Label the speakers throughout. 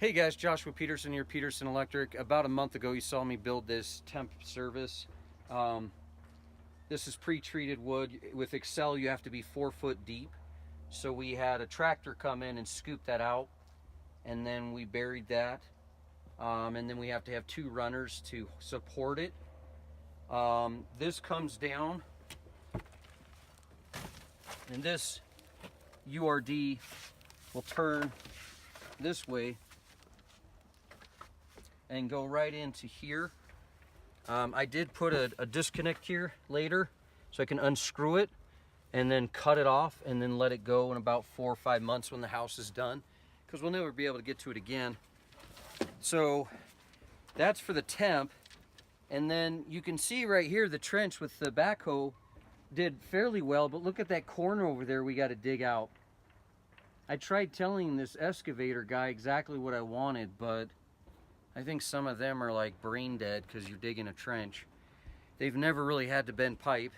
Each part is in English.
Speaker 1: Hey guys, Joshua Peterson here, Peterson Electric. About a month ago you saw me build this Temp service. This is pre-treated wood. With Excel you have to be 4 foot deep. So we had a tractor come in and scoop that out, and then we buried that. And then we have to have 2 runners to support it. This comes down, and this URD will turn this way and go right into here. I did put a disconnect here later so I can unscrew it and then cut it off and then let it go in about 4 or 5 months when the house is done, because we'll never be able to get to it again. So that's for the Temp. And then you can see right here the trench with the backhoe did fairly well, but look at that corner over there we got to dig out. I tried telling this excavator guy exactly what I wanted, but I think some of them are like brain dead because you're digging a trench. They've never really had to bend pipe.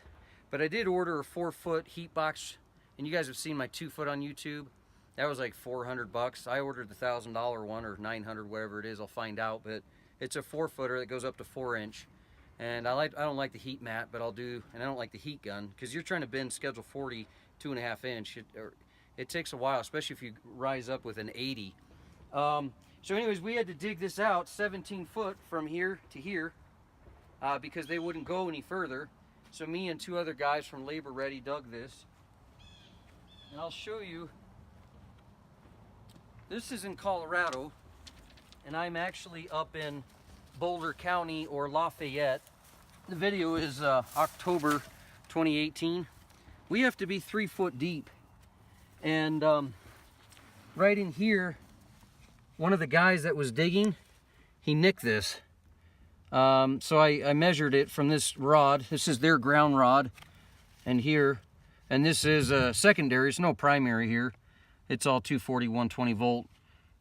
Speaker 1: But I did order a 4 foot heat box, and you guys have seen my 2 foot on YouTube. That was like $400. I ordered the $1,000 one, or 900, whatever it is. I'll find out. But it's a 4 footer that goes up to 4 inch. And I don't like the heat mat, but I'll do, and I don't like the heat gun because you're trying to bend schedule 40 2.5 inch. It takes a while, especially if you rise up with an 80. So anyways, we had to dig this out 17 foot from here to here because they wouldn't go any further. So me and 2 other guys from Labor Ready dug this. And I'll show you. This is in Colorado, and I'm actually up in Boulder County or Lafayette. The video is October 2018. We have to be 3 foot deep. And right in here, one of the guys that was digging, he nicked this. So I measured it from this rod. This is their ground rod, and here, and this is a secondary. It's no primary here. It's all 240, 120 volt.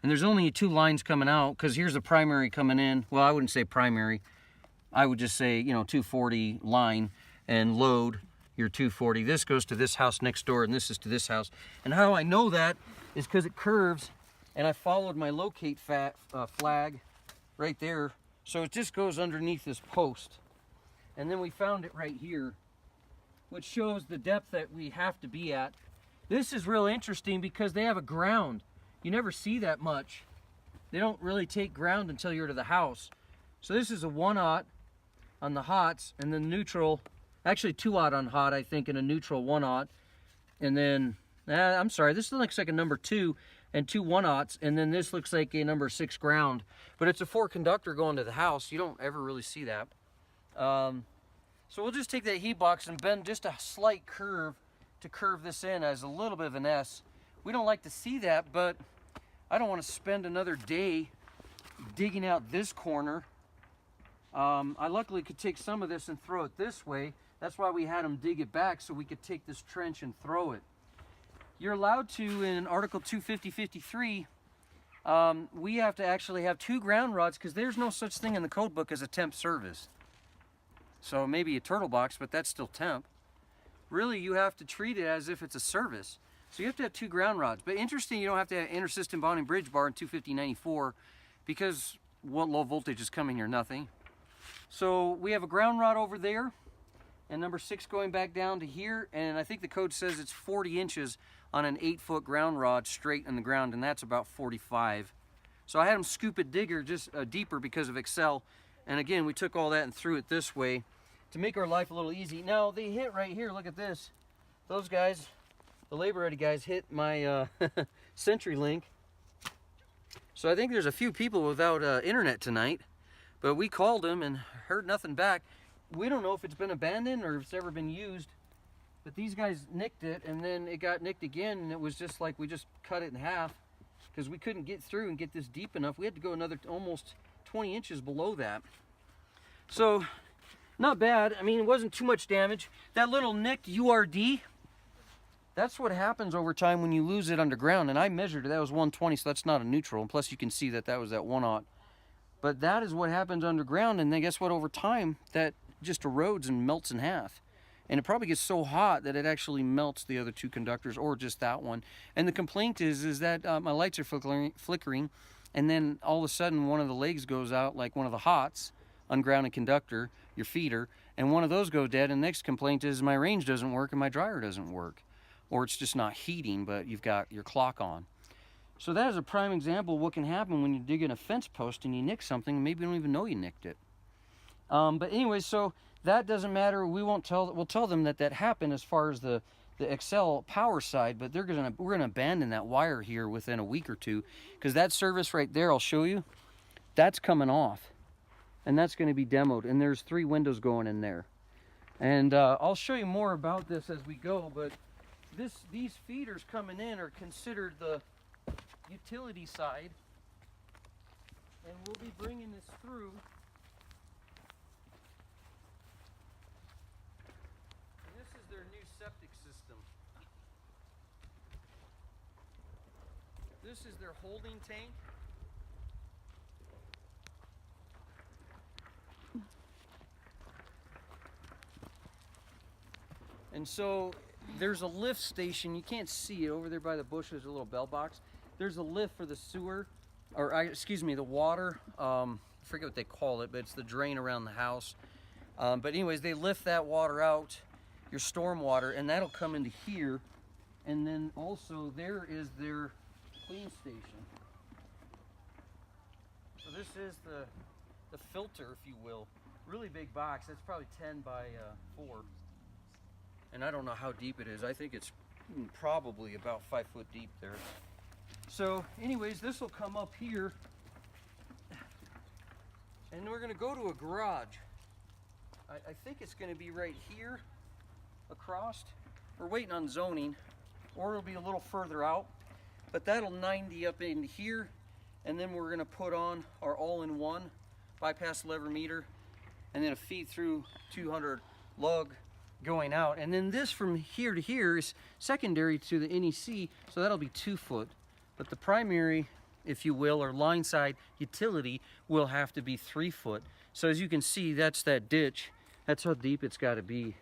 Speaker 1: And there's only 2 lines coming out, because here's a primary coming in. Well, I wouldn't say primary. I would just say, 240 line and load your 240. This goes to this house next door, and this is to this house. And how I know that is because it curves, and I followed my locate flag right there. So it just goes underneath this post. And then we found it right here, which shows the depth that we have to be at. This is real interesting because they have a ground. You never see that much. They don't really take ground until you're to the house. So this is a 1/0 on the hots, and then neutral, actually 2/0 on hot, I think, and a neutral 1/0. And then, I'm sorry, this looks like a number 2 and 2 1/0s, and then this looks like a number 6 ground. But it's a 4 conductor going to the house. You don't ever really see that. So we'll just take that heat box and bend just a slight curve to curve this in as a little bit of an S. We don't like to see that, but I don't want to spend another day digging out this corner. I luckily could take some of this and throw it this way. That's why we had them dig it back, so we could take this trench and throw it. You're allowed to, in Article 250-53, we have to actually have 2 ground rods, because there's no such thing in the code book as a Temp service. So maybe a turtle box, but that's still Temp. Really, you have to treat it as if it's a service. So you have to have 2 ground rods. But interesting, you don't have to have inter-system bonding bridge bar in 250-94, because what low voltage is coming here? Nothing. So we have a ground rod over there, and number 6 going back down to here, and I think the code says it's 40 inches on an 8 foot ground rod straight in the ground, and that's about 45. So I had them scoop it deeper because of Excel, and again, we took all that and threw it this way to make our life a little easy. Now they hit right here, look at this. Those guys, the Labor Ready guys, hit my CenturyLink. So I think there's a few people without internet tonight, but we called them and heard nothing back. We don't know if it's been abandoned or if it's ever been used, but these guys nicked it, and then it got nicked again, and it was just like we just cut it in half because we couldn't get through and get this deep enough. We had to go another almost 20 inches below that. So not bad. I mean, it wasn't too much damage. That little nicked URD, that's what happens over time when you lose it underground, and I measured it. That was 120, so that's not a neutral, and plus you can see that was that 1/0. But that is what happens underground, and then guess what? Over time, that just erodes and melts in half. And it probably gets so hot that it actually melts the other 2 conductors, or just that one. And the complaint is that my lights are flickering, and then all of a sudden one of the legs goes out, like one of the HOTS, ungrounded conductor, your feeder, and one of those go dead, and the next complaint is my range doesn't work and my dryer doesn't work. Or it's just not heating, but you've got your clock on. So that is a prime example of what can happen when you dig in a fence post and you nick something, and maybe you don't even know you nicked it. But anyway, so that doesn't matter. We'll tell them that happened as far as the Excel power side, but we're gonna abandon that wire here within a week or two, because that service right there, I'll show you, that's coming off, and that's going to be demoed, and there's 3 windows going in there. And I'll show you more about this as we go, but these feeders coming in are considered the utility side, and we'll be bringing this through. And this is their new septic system. This is their holding tank. And so there's a lift station. You can't see it over there by the bush. There's a little bell box. There's a lift for the sewer, or excuse me, the water. I forget what they call it, but it's the drain around the house. But anyways, they lift that water out, your storm water, and that'll come into here. And then also there is their clean station. So this is the filter, if you will. Really big box. That's probably 10 by 4. And I don't know how deep it is. I think it's probably about 5 foot deep there. So anyways, this will come up here, and we're gonna go to a garage. I think it's gonna be right here across. We're waiting on zoning, or it'll be a little further out, but that'll 90 up in here, and then we're gonna put on our all-in-one bypass lever meter, and then a feed through 200 lug going out, and then this from here to here is secondary to the NEC, so that'll be 2 foot. But the primary, if you will, or line side utility will have to be 3 foot. So as you can see, that's that ditch. That's how deep it's got to be.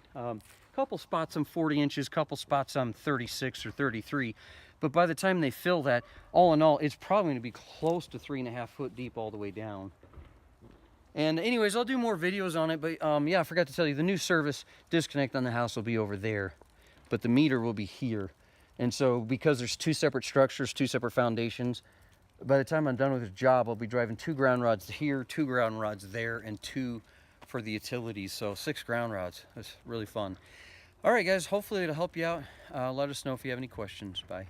Speaker 1: Couple spots I'm 40 inches, couple spots I'm 36 or 33. But by the time they fill that, all in all, it's probably going to be close to 3.5 foot deep all the way down. And anyways, I'll do more videos on it, but yeah, I forgot to tell you, the new service disconnect on the house will be over there, but the meter will be here. And so because there's 2 separate structures, 2 separate foundations, by the time I'm done with this job, I'll be driving 2 ground rods here, 2 ground rods there, and 2 for the utilities. So 6 ground rods. That's really fun. All right, guys, hopefully it'll help you out. Let us know if you have any questions. Bye.